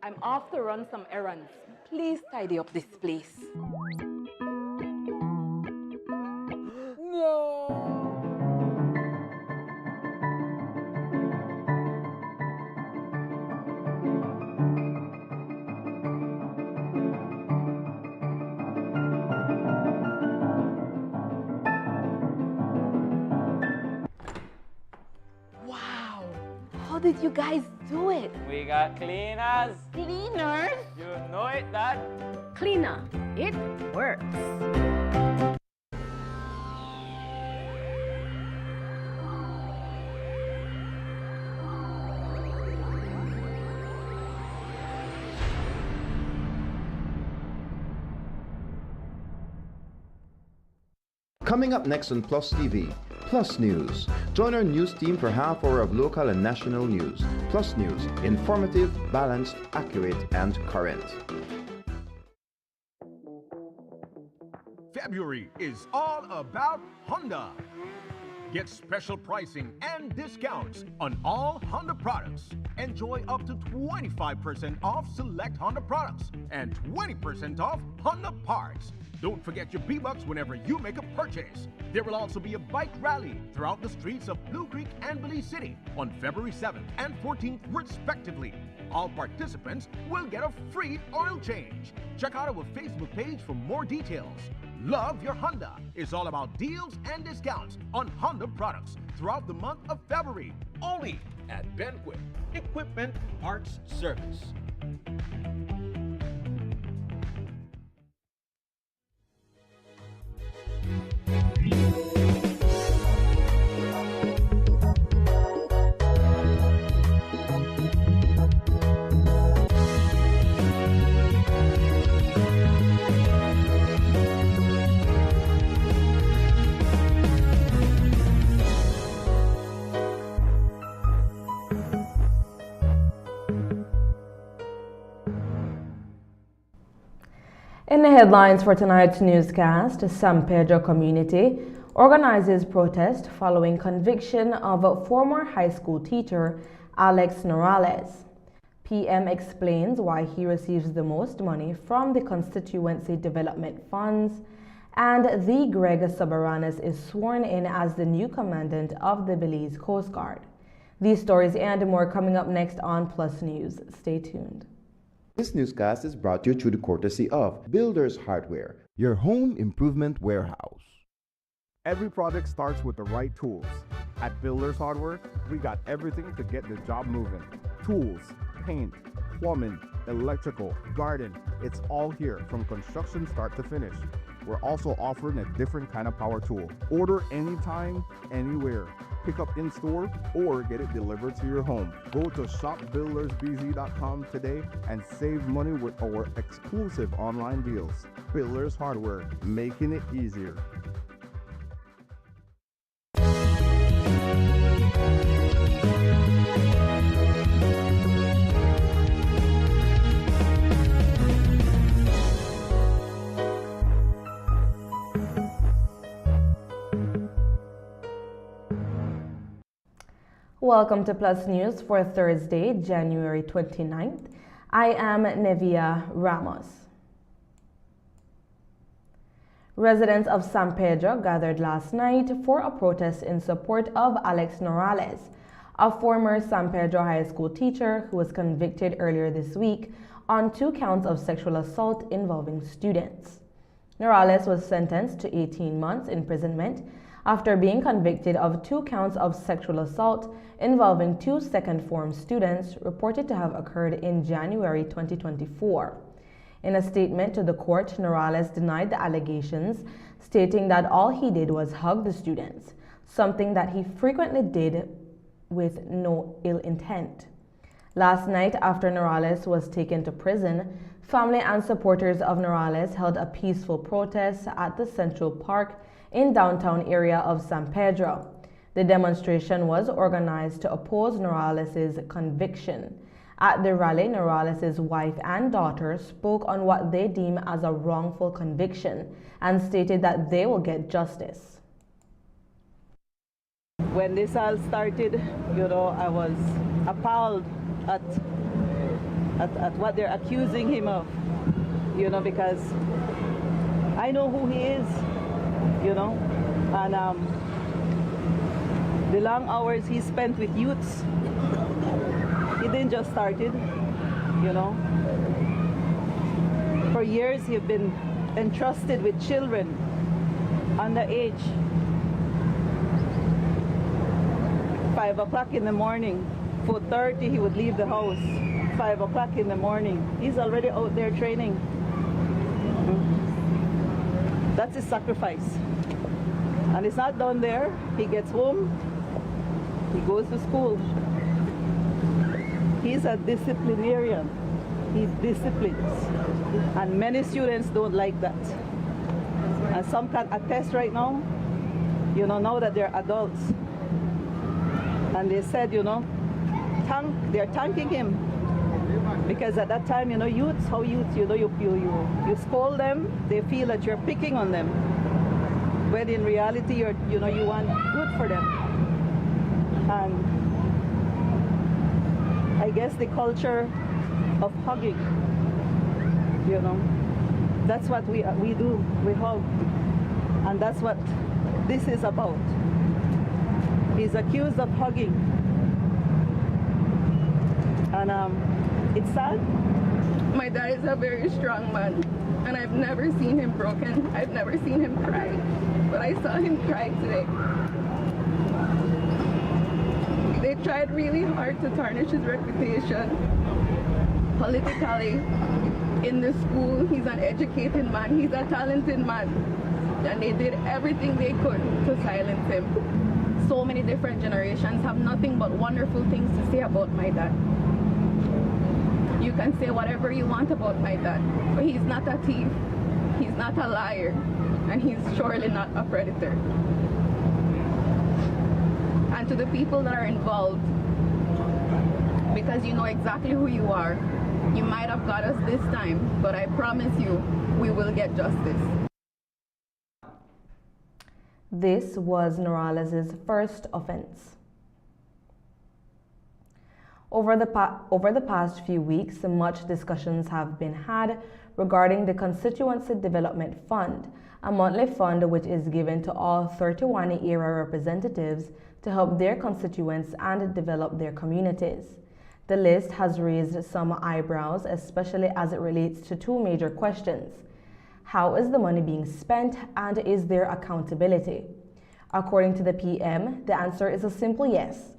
I'm off to run some errands. Please tidy up this place. No! Wow! How did you guys do it? We got cleaners. Cleaners? You know it, Dad. Cleaner, it works. Coming up next on Plus TV, Plus News. Join our news team for half hour of local and national news. Plus News, informative, balanced, accurate, and current. February is all about Honda. Get special pricing and discounts on all Honda products. Enjoy up to 25% off select Honda products and 20% off Honda parts. Don't forget your B-Bucks whenever you make a purchase. There will also be a bike rally throughout the streets of Blue Creek and Belize City on February 7th and 14th respectively. All participants will get a free oil change. Check out our Facebook page for more details. Love Your Honda is all about deals and discounts on Honda products throughout the month of February, only at Benquit Equipment Parts Service. In the headlines for tonight's newscast, San Pedro community organizes protest following conviction of a former high school teacher, Alex Norales. PM explains why he receives the most money from the constituency development funds, and the Greg Sabaranes is sworn in as the new commandant of the Belize Coast Guard. These stories and more coming up next on Plus News. Stay tuned. This newscast is brought to you through the courtesy of Builders Hardware, your home improvement warehouse. Every project starts with the right tools. At Builders Hardware, we got everything to get the job moving. Tools, paint, plumbing, electrical, garden, it's all here from construction start to finish. We're also offering a different kind of power tool. Order anytime, anywhere. Pick up in store or get it delivered to your home. Go to shopbuildersbz.com today and save money with our exclusive online deals. Builders Hardware, making it easier. Welcome to Plus News for Thursday, January 29th. I am Nevia Ramos. Residents of San Pedro gathered last night for a protest in support of Alex Norales, a former San Pedro High School teacher who was convicted earlier this week on 2 counts of sexual assault involving students. Norales was sentenced to 18 months imprisonment after being convicted of 2 counts of sexual assault involving 2 second-form students reported to have occurred in January 2024. In a statement to the court, Norales denied the allegations, stating that all he did was hug the students, something that he frequently did with no ill intent. Last night, after Norales was taken to prison, family and supporters of Norales held a peaceful protest at the Central Park in downtown area of San Pedro. The demonstration was organized to oppose Norales' conviction. At the rally, Norales' wife and daughter spoke on what they deem as a wrongful conviction and stated that they will get justice. When this all started, I was appalled at at what they're accusing him of, because I know who he is, and the long hours he spent with youths, he didn't just started, For years he's been entrusted with children underage. 5 o'clock in the morning, 4:30 he would leave the house. 5 o'clock in the morning, he's already out there training. That's his sacrifice. And it's not done there. He gets home, he goes to school. He's a disciplinarian. He disciplines. And many students don't like that. And some can attest right now, now that they're adults. And they said, they're thanking him. Because at that time, youths, you scold them, they feel that you're picking on them. When in reality, you want good for them. And I guess the culture of hugging, that's what we do, we hug. And that's what this is about. He's accused of hugging. And it's sad. My dad is a very strong man, and I've never seen him broken. I've never seen him cry, but I saw him cry today. They tried really hard to tarnish his reputation politically. In the school, he's an educated man, he's a talented man, and they did everything they could to silence him. So many different generations have nothing but wonderful things to say about my dad. You can say whatever you want about my dad, but he's not a thief, he's not a liar, and he's surely not a predator. And to the people that are involved, because you know exactly who you are, you might have got us this time, but I promise you, we will get justice. This was Norales' first offense. Over the past few weeks, much discussions have been had regarding the Constituency Development Fund, a monthly fund which is given to all 31 era representatives to help their constituents and develop their communities. The list has raised some eyebrows, especially as it relates to two major questions. How is the money being spent, and is there accountability? According to the PM, the answer is a simple yes,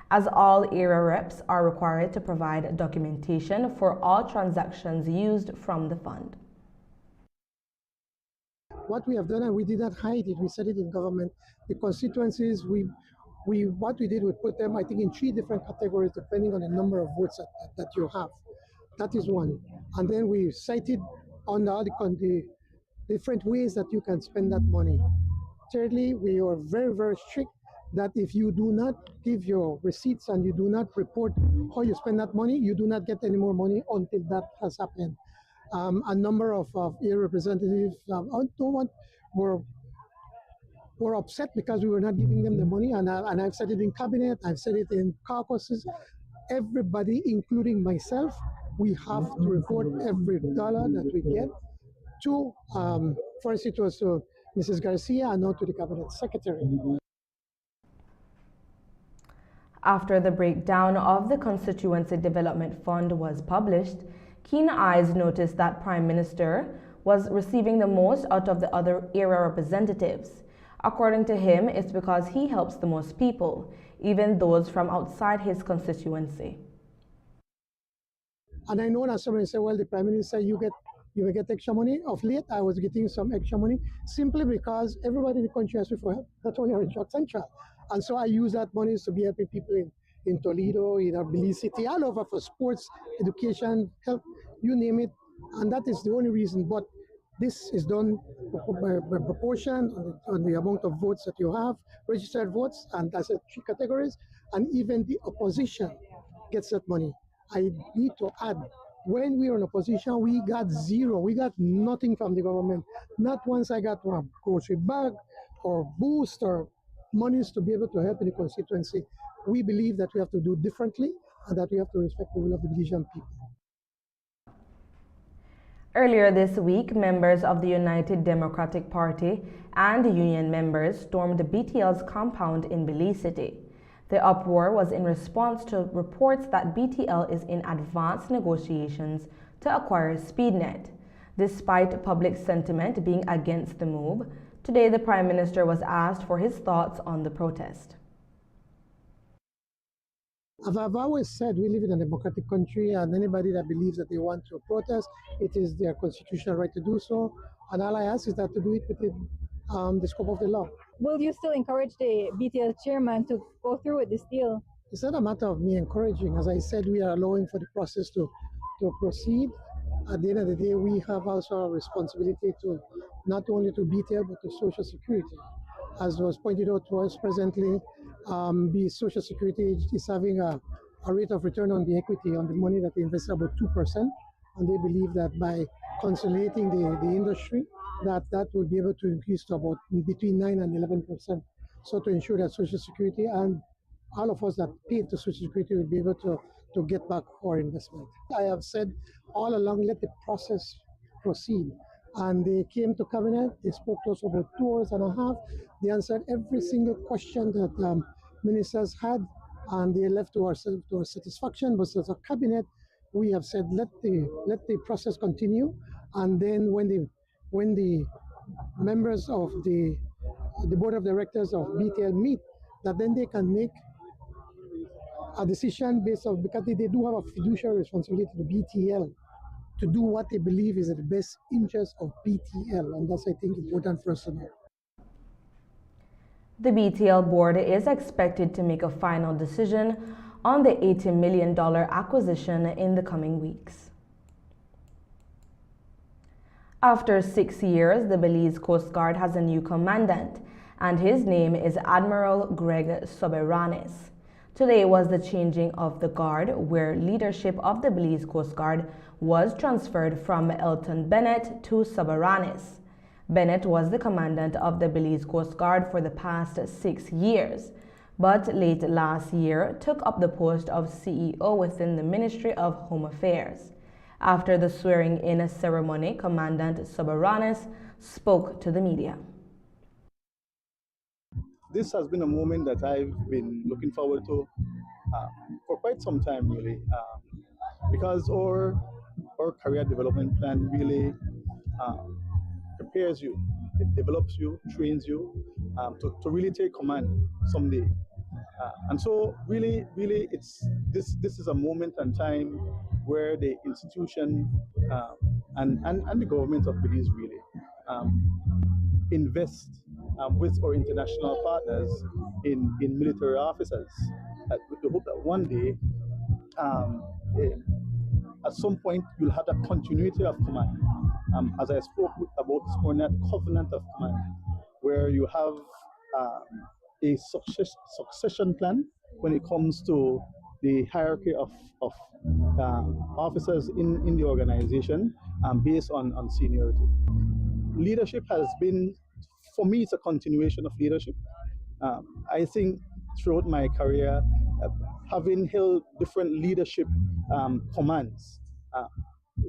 as all area reps are required to provide documentation for all transactions used from the fund. What we have done, and we did not hide it, we said it in government, the constituencies, what we did, we put them, I think, in 3 different categories depending on the number of votes that you have. That is one. And then we cited on the different ways that you can spend that money. Thirdly, we are very, very strict that if you do not give your receipts and you do not report how you spend that money, you do not get any more money until that has happened. A number of area representatives were upset because we were not giving them the money, and I've said it in cabinet, I've said it in caucuses. Everybody, including myself, we have to report every dollar that we get to, first it was to Mrs. Garcia and now to the cabinet secretary. After the breakdown of the Constituency Development Fund was published, keen eyes noticed that Prime Minister was receiving the most out of the other era representatives. According to him, it's because he helps the most people, even those from outside his constituency. And I know that somebody say, well, the Prime Minister, you will get extra money. Of late, I was getting some extra money simply because everybody in the country has to help, not only our York Central. And so I use that money to be helping people in Toledo, in our Belize City, all over for sports, education, health, you name it. And that is the only reason. But this is done by proportion on the amount of votes that you have, registered votes, and that's 3 categories. And even the opposition gets that money. I need to add, when we were in opposition, we got zero. We got nothing from the government. Not once I got a grocery bag or boost or monies to be able to help in the constituency. We believe that we have to do differently and that we have to respect the will of the Belizean people. Earlier this week, members of the United Democratic Party and union members stormed BTL's compound in Belize City. The uproar was in response to reports that BTL is in advanced negotiations to acquire SpeedNet. Despite public sentiment being against the move, today the Prime Minister was asked for his thoughts on the protest. As I've always said, we live in a democratic country, and anybody that believes that they want to protest, it is their constitutional right to do so. And all I ask is that to do it within the scope of the law. Will you still encourage the BTL chairman to go through with this deal? It's not a matter of me encouraging. As I said, we are allowing for the process to proceed. At the end of the day, we have also a responsibility to not only to BTL but to Social Security. As was pointed out to us presently, the Social Security is having a rate of return on the equity on the money that they invest about 2%, and they believe that by consolidating the industry, that will be able to increase to about between 9 and 11%. So to ensure that Social Security and all of us that paid to Social Security will be able to get back our investment. I have said all along, let the process proceed. And they came to cabinet, they spoke to us for about 2 hours and a half. They answered every single question that ministers had, and they left to our satisfaction. But as a cabinet, we have said let the process continue, and then when the members of the board of directors of BTL meet, that then they can make a decision based on, because they do have a fiduciary responsibility to BTL to do what they believe is in the best interest of BTL, and that's, I think, important for us to know. The BTL board is expected to make a final decision on the $80 million acquisition in the coming weeks. After 6 years, the Belize Coast Guard has a new commandant, and his name is Admiral Greg Soberanes. Today was the changing of the guard, where leadership of the Belize Coast Guard was transferred from Elton Bennett to Soberanes. Bennett was the commandant of the Belize Coast Guard for the past 6 years, but late last year took up the post of CEO within the Ministry of Home Affairs. After the swearing-in ceremony, Commandant Soberanes spoke to the media. This has been a moment that I've been looking forward to for quite some time, really, because our career development plan really prepares you, it develops you, trains you to really take command someday. And so, really, this is a moment and time where the institution and the government of Belize really invest with our international partners in military officers. With the hope that one day, at some point, you'll have that continuity of command. As I spoke about this morning, that covenant of command, where you have a succession plan when it comes to the hierarchy of officers in the organization based on seniority. Leadership has been, for me, it's a continuation of leadership. I think throughout my career, having held different leadership commands,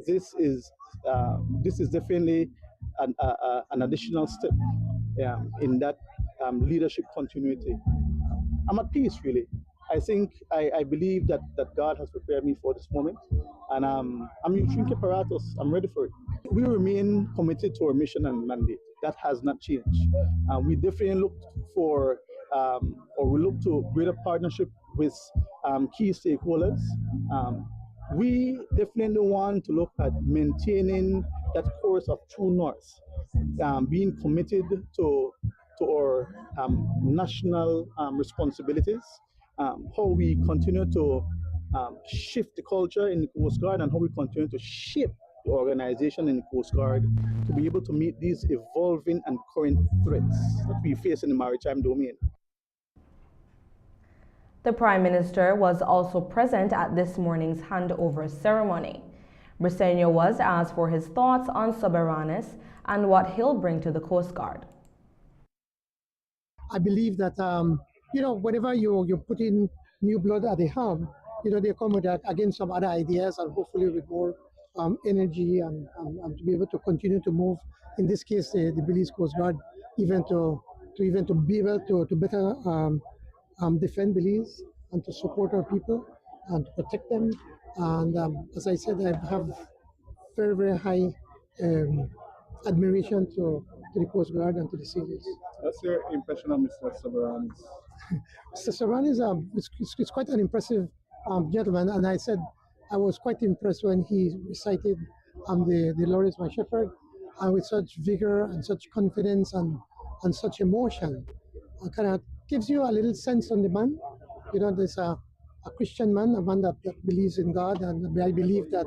this is definitely an additional step in that leadership continuity. I'm at peace, really. I think I believe that God has prepared me for this moment, and I'm Trinke Paratos. I'm ready for it. We remain committed to our mission and mandate. That has not changed. We definitely look for, or we look to greater partnership with key stakeholders. We definitely want to look at maintaining that course of true north, being committed to our national responsibilities, how we continue to shift the culture in the Coast Guard, and how we continue to shape the organization in the Coast Guard to be able to meet these evolving and current threats that we face in the maritime domain. The Prime Minister was also present at this morning's handover ceremony. Briceño was asked for his thoughts on Soberanes and what he'll bring to the Coast Guard. I believe that, whenever you put in new blood at the helm, they come with, again, some other ideas and hopefully with more energy and to be able to continue to move. In this case, the Belize Coast Guard, even to be able to better defend Belize and to support our people and to protect them. And as I said, I have very, very high admiration to the Coast Guard and to the sailors. What's your impression of Mr. Soberanis? Mr. Soberanis is quite an impressive gentleman, and I said I was quite impressed when he recited the Lord is my shepherd, and with such vigor and such confidence and such emotion. Kind of gives you a little sense on the man. You know, there's a Christian man, a man that believes in God, and I believe that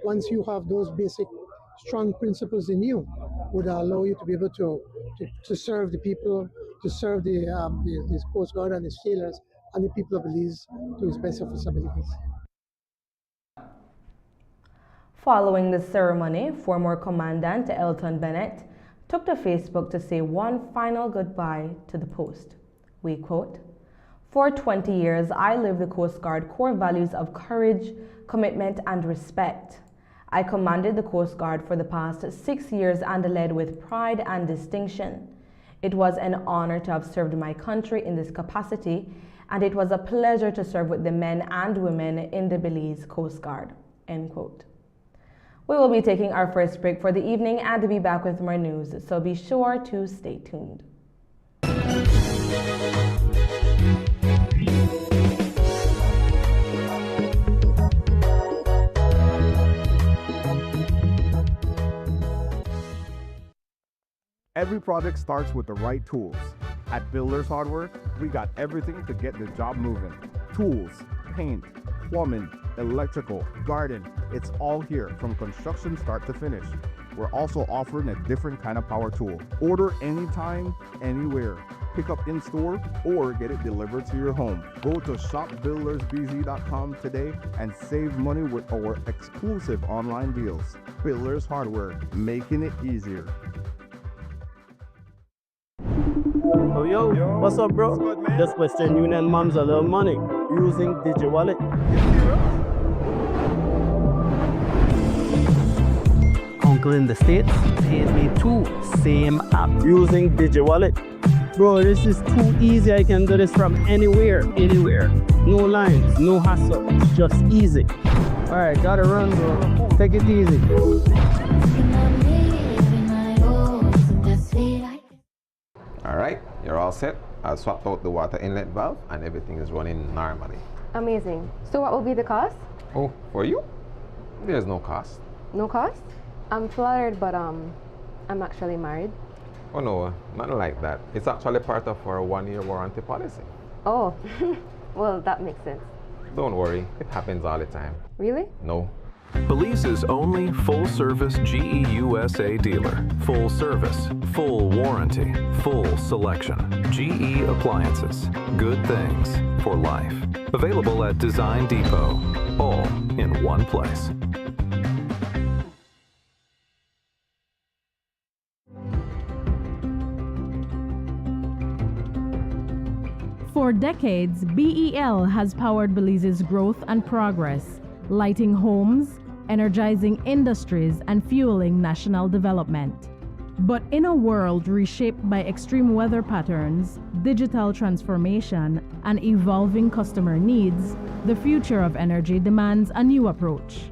once you have those basic strong principles in you, would allow you to be able to serve the people, to serve the Coast Guard and the sailors and the people of Belize to his best of his abilities. Following the ceremony, former Commandant Elton Bennett took to Facebook to say one final goodbye to the post. We quote, "For 20 years, I lived the Coast Guard core values of courage, commitment, and respect. I commanded the Coast Guard for the past 6 years and led with pride and distinction. It was an honor to have served my country in this capacity, and it was a pleasure to serve with the men and women in the Belize Coast Guard." End quote. We will be taking our first break for the evening and be back with more news, so be sure to stay tuned. Every project starts with the right tools. At Builders Hardware, we got everything to get the job moving. Tools, paint, plumbing, electrical, garden, it's all here from construction start to finish. We're also offering a different kind of power tool. Order anytime, anywhere. Pick up in store or get it delivered to your home. Go to shopbuildersbz.com today and save money with our exclusive online deals. Builders Hardware, making it easier. Oh yo, what's up bro? Good, man. This Western Union mom's a little money using DigiWallet. Uncle in the States pays me too, same app using DigiWallet. Bro, this is too easy. I can do this from anywhere. No lines, no hassle, just easy. Alright, gotta run bro. Take it easy. Alright, you're all set. I'll swap out the water inlet valve and everything is running normally. Amazing. So what will be the cost? Oh, for you? There's no cost. No cost? I'm flattered, but I'm actually married. Oh no, nothing like that. It's actually part of our 1-year warranty policy. Oh, well, that makes sense. Don't worry, it happens all the time. Really? No. Belize's only full-service GE USA dealer. Full service, full warranty, full selection. GE Appliances. Good things for life. Available at Design Depot. All in one place. For decades, BEL has powered Belize's growth and progress, lighting homes, energizing industries, and fueling national development. But in a world reshaped by extreme weather patterns, digital transformation, and evolving customer needs, the future of energy demands a new approach.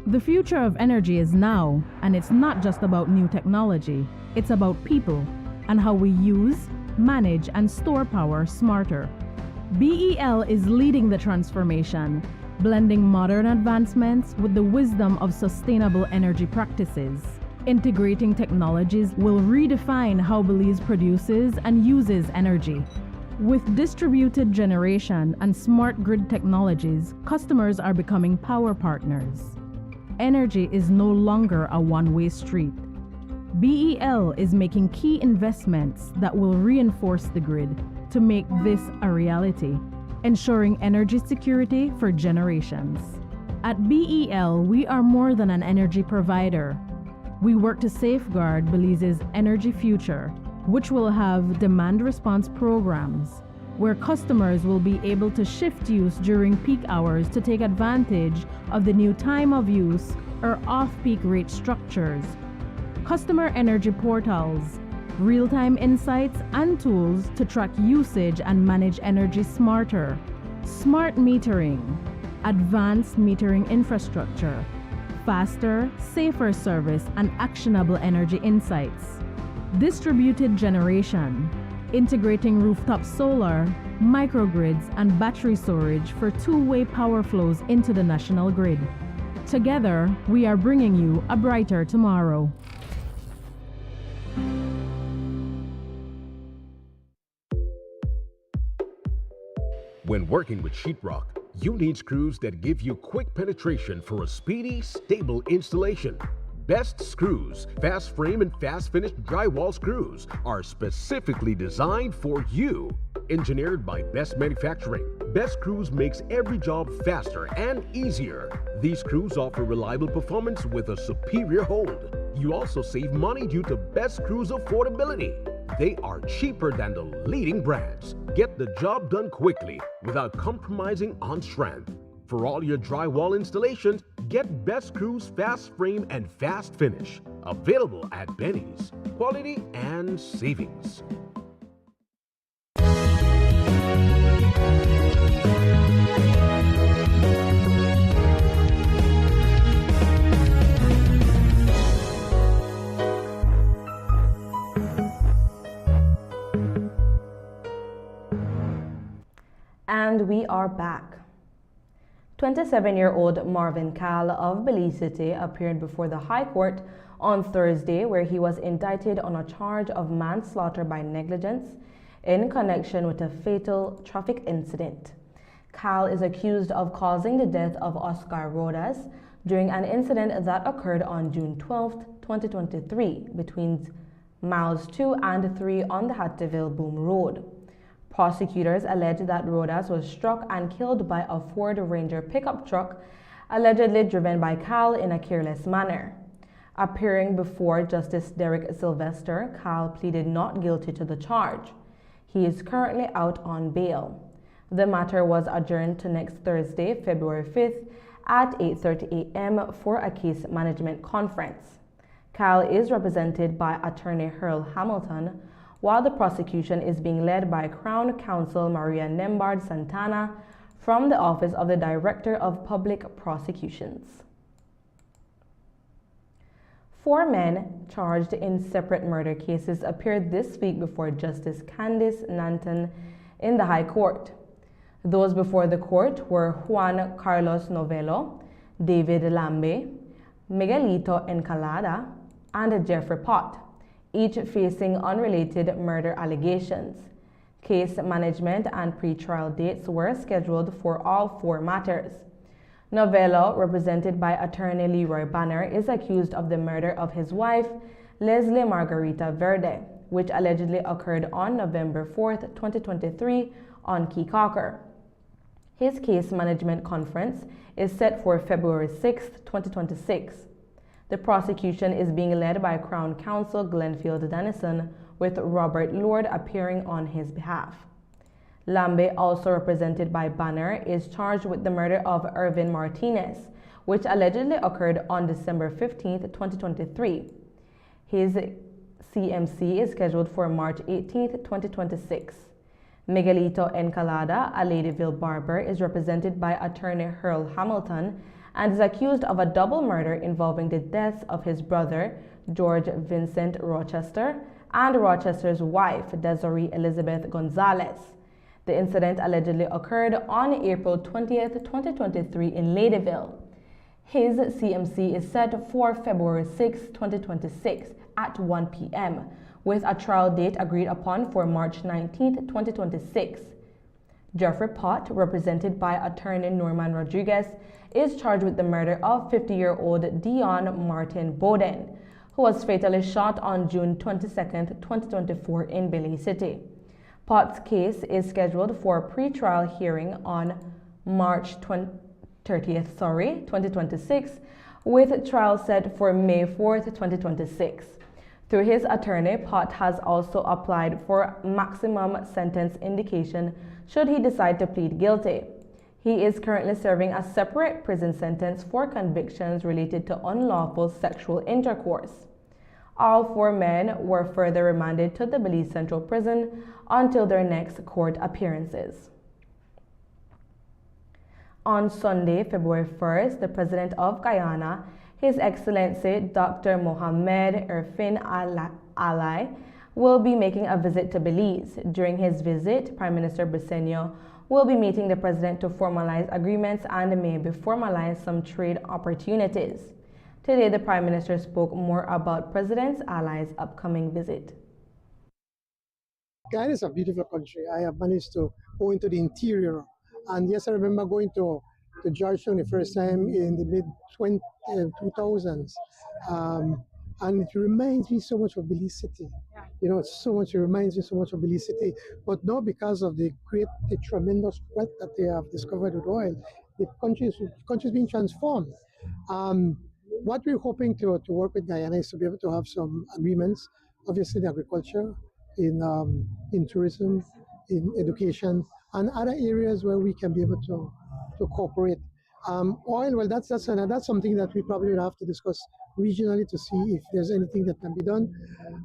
The future of energy is now, and it's not just about new technology, it's about people and how we use, manage, and store power smarter. BEL is leading the transformation, blending modern advancements with the wisdom of sustainable energy practices. Integrating technologies will redefine how Belize produces and uses energy. With distributed generation and smart grid technologies, customers are becoming power partners. Energy is no longer a one-way street. BEL is making key investments that will reinforce the grid to make this a reality, ensuring energy security for generations. At BEL, we are more than an energy provider. We work to safeguard Belize's energy future, which will have demand response programs, where customers will be able to shift use during peak hours to take advantage of the new time of use or off-peak rate structures, customer energy portals, real-time insights and tools to track usage and manage energy smarter, smart metering, advanced metering infrastructure, faster, safer service and actionable energy insights, distributed generation, integrating rooftop solar, microgrids and battery storage for two-way power flows into the national grid. Together, we are bringing you a brighter tomorrow. When working with sheetrock, you need screws that give you quick penetration for a speedy, stable installation. Best Screws, fast frame and fast finish drywall screws are specifically designed for you. Engineered by Best Manufacturing, Best Screws makes every job faster and easier. These screws offer reliable performance with a superior hold. You also save money due to Best Screws affordability. They are cheaper than the leading brands. Get the job done quickly without compromising on strength. For all your drywall installations, get Best Screws Fast Frame and Fast Finish. Available at Benny's. Quality and savings. And we are back. 27-year-old Marvin Cal of Belize City appeared before the High Court on Thursday, where he was indicted on a charge of manslaughter by negligence in connection with a fatal traffic incident. Cal is accused of causing the death of Oscar Rodas during an incident that occurred on June 12, 2023, between miles 2 and 3 on the Hattieville Boom Road. Prosecutors allege that Rodas was struck and killed by a Ford Ranger pickup truck, allegedly driven by Cal in a careless manner. Appearing before Justice Derek Sylvester, Cal pleaded not guilty to the charge. He is currently out on bail. The matter was adjourned to next Thursday, February 5th at 8:30 a.m. for a case management conference. Cal is represented by attorney Earl Hamilton, while the prosecution is being led by Crown Counsel Maria Nembard Santana from the Office of the Director of Public Prosecutions. 4 men charged in separate murder cases appeared this week before Justice Candice Nanton in the High Court. Those before the court were Juan Carlos Novello, David Lambe, Miguelito Encalada, and Jeffrey Pott, each facing unrelated murder allegations. Case management and pre-trial dates were scheduled for all 4 matters. Novello, represented by attorney Leroy Banner, is accused of the murder of his wife, Leslie Margarita Verde, which allegedly occurred on November 4, 2023 on Key Cocker. His case management conference is set for February 6, 2026. The prosecution is being led by Crown Counsel Glenfield Dennison, with Robert Lord appearing on his behalf. Lambe, also represented by Banner, is charged with the murder of Irvin Martinez, which allegedly occurred on December 15, 2023. His CMC is scheduled for March 18, 2026. Miguelito Encalada, a Ladyville barber, is represented by attorney Earl Hamilton and is accused of a double murder involving the deaths of his brother, George Vincent Rochester, and Rochester's wife, Desiree Elizabeth Gonzalez. The incident allegedly occurred on April 20, 2023 in Ladyville. His CMC is set for February 6, 2026 at 1 p.m., with a trial date agreed upon for March 19, 2026. Jeffrey Pott, represented by attorney Norman Rodriguez, is charged with the murder of 50-year-old Dion Martin Bowden, who was fatally shot on June 22, 2024 in Belize City. Pott's case is scheduled for a pre-trial hearing on March 30, 2026, with trial set for May 4, 2026. Through his attorney, Pott has also applied for maximum sentence indication should he decide to plead guilty. He is currently serving a separate prison sentence for convictions related to unlawful sexual intercourse. All 4 men were further remanded to the Belize Central Prison until their next court appearances. On Sunday, February 1st, the President of Guyana, His Excellency Dr. Mohamed Erfin Ali, will be making a visit to Belize. During his visit, Prime Minister Briceño will be meeting the President to formalize agreements and maybe formalize some trade opportunities. Today, the Prime Minister spoke more about President Ali's upcoming visit. Guyana is a beautiful country. I have managed to go into the interior. And yes, I remember going to Georgetown the first time in the mid-2000s. And it reminds me so much of Belize City. You know, it reminds me so much of Belize City. But now, because of the tremendous wealth that they have discovered with oil, the country is being transformed. What we're hoping to work with Guyana is to be able to have some agreements, obviously in agriculture, in tourism, in education, and other areas where we can be able to cooperate. Oil, well, that's something that we probably will have to discuss regionally to see if there's anything that can be done.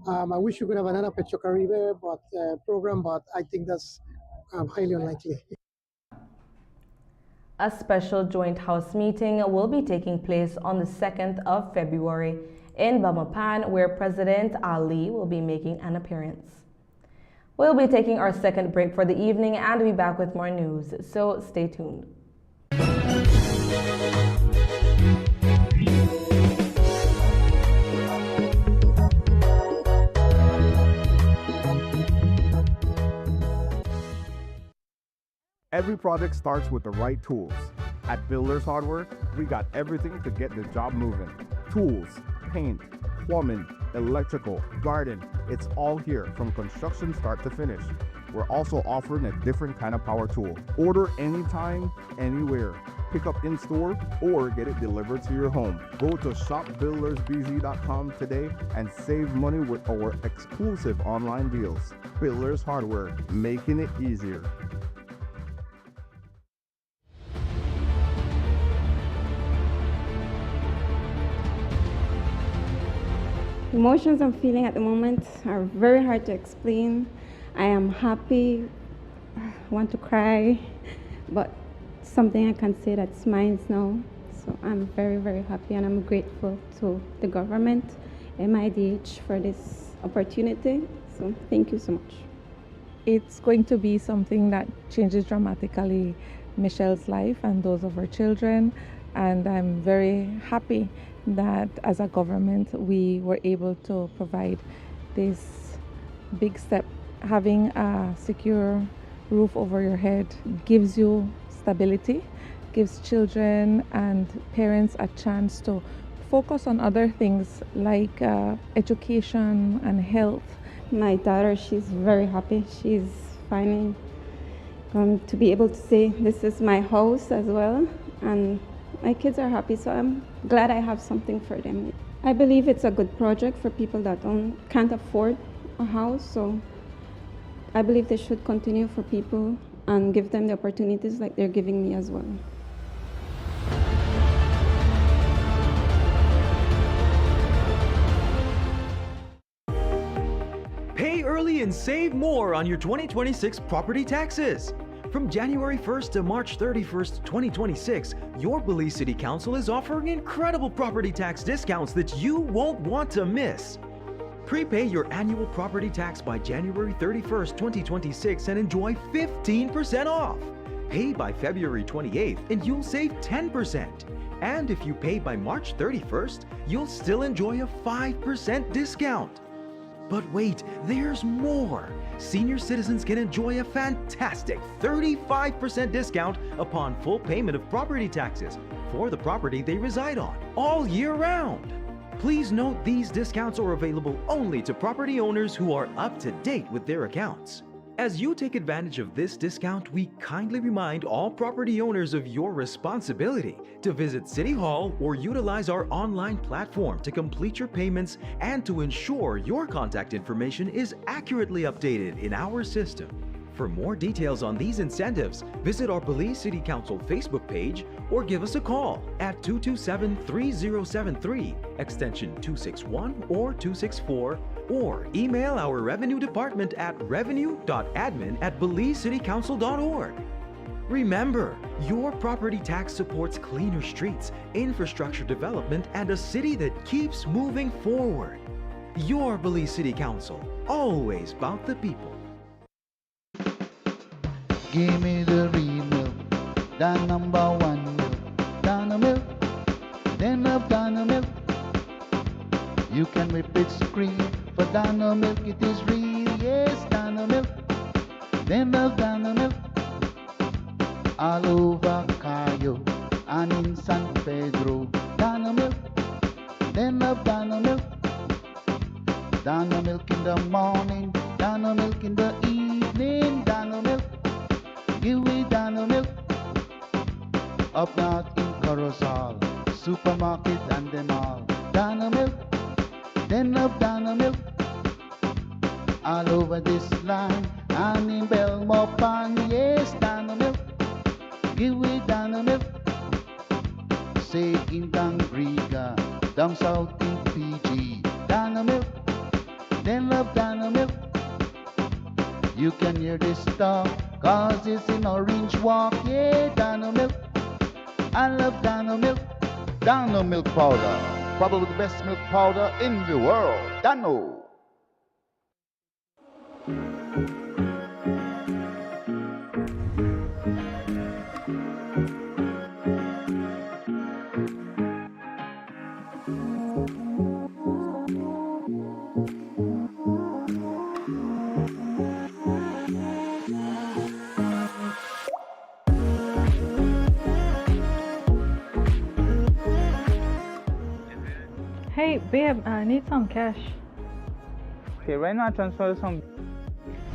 I wish we could have another Petrocaribe program, but I think that's highly unlikely. A special joint House meeting will be taking place on the 2nd of February in Bamapan, where President Ali will be making an appearance. We'll be taking our second break for the evening and be back with more news, so stay tuned. Every project starts with the right tools. At Builders Hardware, we got everything to get the job moving. Tools, paint, plumbing, electrical, garden, it's all here from construction start to finish. We're also offering a different kind of power tool. Order anytime, anywhere. Pick up in store or get it delivered to your home. Go to shopbuildersbz.com today and save money with our exclusive online deals. Builders Hardware, making it easier. Emotions I'm feeling at the moment are very hard to explain. I am happy, want to cry, but something I can say that smiles now. So I'm very, very happy, and I'm grateful to the government, MIDH, for this opportunity. So thank you so much. It's going to be something that changes dramatically Michelle's life and those of her children, and I'm very happy that as a government we were able to provide this big step. Having a secure roof over your head gives you stability, gives children and parents a chance to focus on other things like education and health. My daughter, she's very happy. She's finally going to be able to say this is my house as well, and my kids are happy, so I'm glad I have something for them. I believe it's a good project for people that can't afford a house, so I believe they should continue for people and give them the opportunities like they're giving me as well. Pay early and save more on your 2026 property taxes. From January 1st to March 31st, 2026, your Belize City Council is offering incredible property tax discounts that you won't want to miss. Prepay your annual property tax by January 31st, 2026 and enjoy 15% off. Pay by February 28th and you'll save 10%. And if you pay by March 31st, you'll still enjoy a 5% discount. But wait, there's more! Senior citizens can enjoy a fantastic 35% discount upon full payment of property taxes for the property they reside on, all year round. Please note these discounts are available only to property owners who are up to date with their accounts. As you take advantage of this discount, we kindly remind all property owners of your responsibility to visit City Hall or utilize our online platform to complete your payments and to ensure your contact information is accurately updated in our system. For more details on these incentives, visit our Belize City Council Facebook page or give us a call at 227-3073, extension 261 or 264, or email our revenue department at revenue.admin@belicecitycouncil.org. Remember, your property tax supports cleaner streets, infrastructure development, and a city that keeps moving forward. Your Belize City Council, always about the people. Give me the real milk, the number one milk, Dana milk, then love Dana milk. You can whip it cream for Dana milk, it is real, yes, Dana milk, then love Dana milk. All over Cayo and in San Pedro, Dana milk, then love Dana milk. Dana milk in the morning, Dana milk in the evening, Dana milk. Give me Dana milk. Up north in Corozal, supermarket and them all. Dana milk, then love Dana milk. All over this land and in Belmopan, yes, Dana milk. Give me Dana milk. Say in Dangriga, down south in PG, Dana milk, then love Dana milk. You can hear this talk, cause it's in Orange Walk, yeah, Dana milk. I love Dana milk. Dana milk powder, probably the best milk powder in the world. Dano. Hey, babe, I need some cash. Okay, why not transfer some?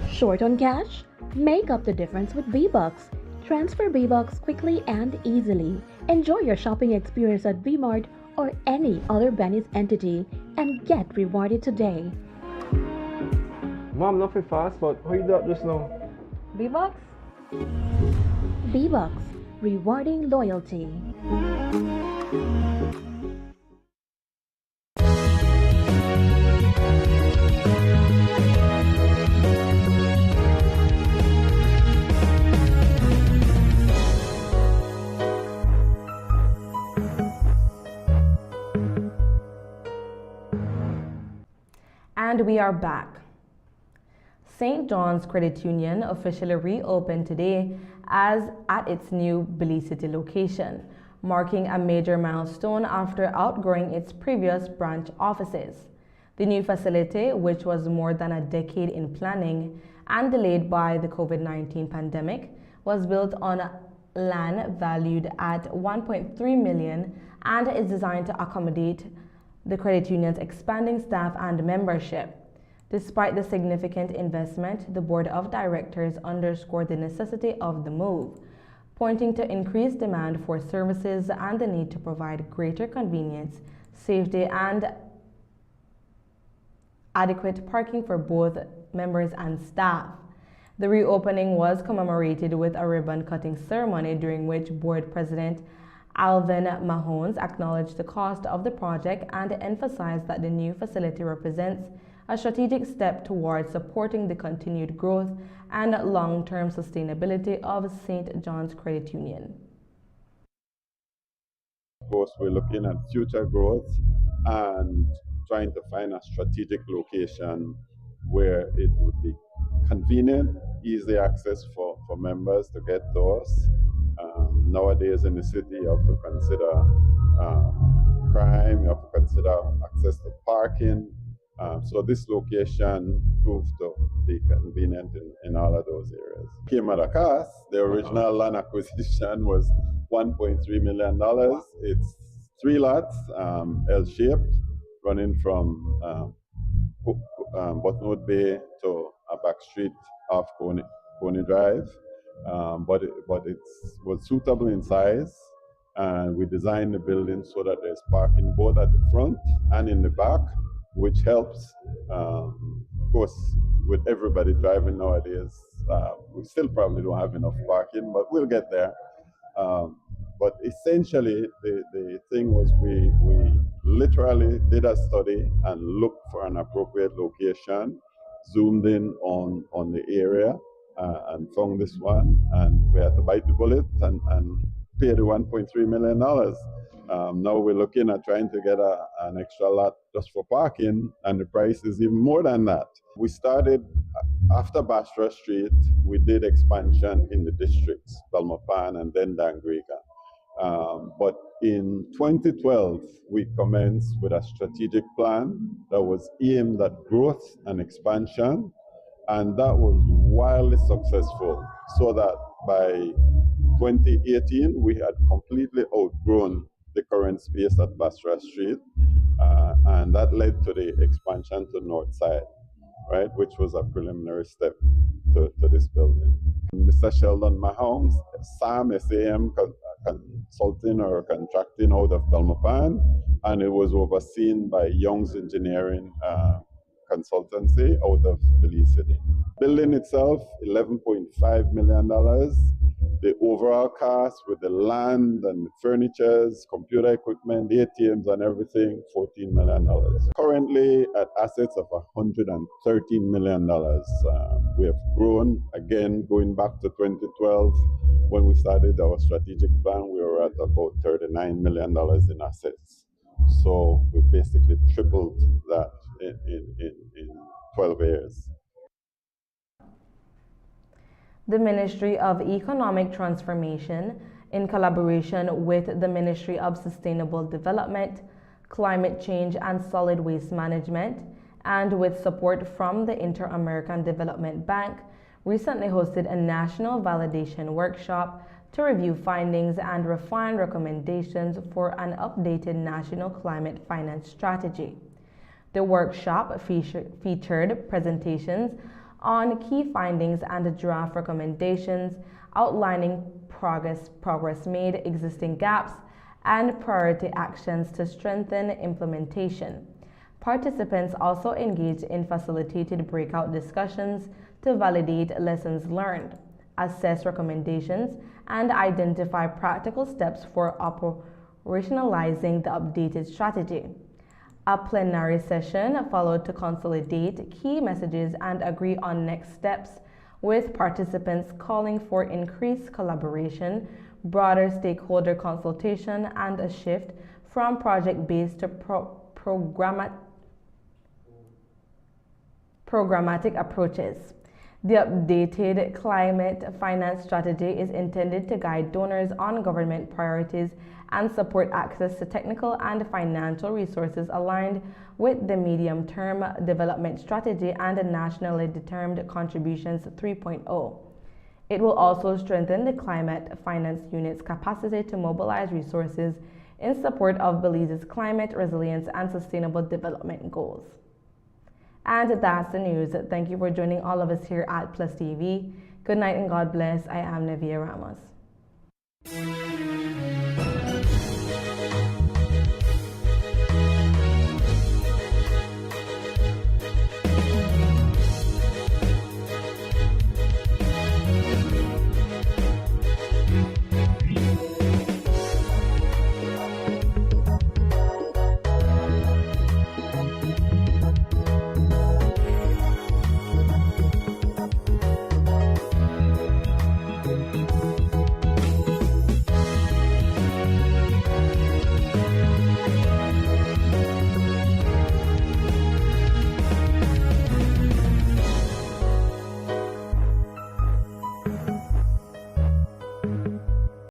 Short on cash? Make up the difference with V-Bucks. Transfer V-Bucks quickly and easily. Enjoy your shopping experience at V-Mart or any other Benny's entity and get rewarded today. Mom, nothing fast, but how you do that just now? V-Bucks? V-Bucks, rewarding loyalty. And we are back. St. John's Credit Union officially reopened today as at its new Belize City location, marking a major milestone after outgrowing its previous branch offices. The new facility, which was more than a decade in planning and delayed by the COVID-19 pandemic, was built on land valued at $1.3 million and is designed to accommodate the credit union's expanding staff and membership. Despite the significant investment, the board of directors underscored the necessity of the move, pointing to increased demand for services and the need to provide greater convenience, safety, and adequate parking for both members and staff. The reopening was commemorated with a ribbon-cutting ceremony during which board president Alvin Mahones acknowledged the cost of the project and emphasized that the new facility represents a strategic step towards supporting the continued growth and long-term sustainability of St. John's Credit Union. Of course, we're looking at future growth and trying to find a strategic location where it would be convenient, easy access for members to get to us. Nowadays in the city, you have to consider crime, you have to consider access to parking. So this location proved to be convenient in all of those areas. Came at a cost. The original land acquisition was $1.3 million. It's 3 lots, L-shaped, running from Buttonwood Bay to a back street off Coney Drive. But it was suitable in size, and we designed the building so that there's parking both at the front and in the back, which helps, of course, with everybody driving nowadays. We still probably don't have enough parking, but we'll get there. But essentially, the thing was we literally did a study and looked for an appropriate location, zoomed in on the area, and found this one, and we had to bite the bullet and pay the $1.3 million. Now we're looking at trying to get an extra lot just for parking, and the price is even more than that. We started after Bastra Street. We did expansion in the districts, Belmopan and then Dangrega. But in 2012, we commenced with a strategic plan that was aimed at growth and expansion, and that was wildly successful, so that by 2018, we had completely outgrown the current space at Bastra Street, and that led to the expansion to North Side, right, which was a preliminary step to this building. Mr. Sheldon Mahomes, SAM consulting or contracting out of Belmopan, and it was overseen by Young's Engineering Consultancy out of Belize City. Building itself, $11.5 million. The overall cost with the land and the furnitures, computer equipment, the ATMs and everything, $14 million. Currently at assets of $113 million. We have grown, again, going back to 2012, when we started our strategic plan, we were at about $39 million in assets. So we basically tripled that in 12 years. The Ministry of Economic Transformation, in collaboration with the Ministry of Sustainable Development, Climate Change and Solid Waste Management, and with support from the Inter-American Development Bank, recently hosted a national validation workshop to review findings and refine recommendations for an updated national climate finance strategy. The workshop featured presentations on key findings and draft recommendations outlining progress made, existing gaps, and priority actions to strengthen implementation. Participants also engaged in facilitated breakout discussions to validate lessons learned, assess recommendations, and identify practical steps for operationalizing the updated strategy. A plenary session followed to consolidate key messages and agree on next steps, with participants calling for increased collaboration, broader stakeholder consultation, and a shift from project-based to programmatic approaches. The updated climate finance strategy is intended to guide donors on government priorities and support access to technical and financial resources aligned with the medium-term development strategy and the nationally determined contributions 3.0. It will also strengthen the climate finance unit's capacity to mobilize resources in support of Belize's climate resilience and sustainable development goals. And that's the news. Thank you for joining all of us here at PlusTV. Good night and God bless. I am Navia Ramos.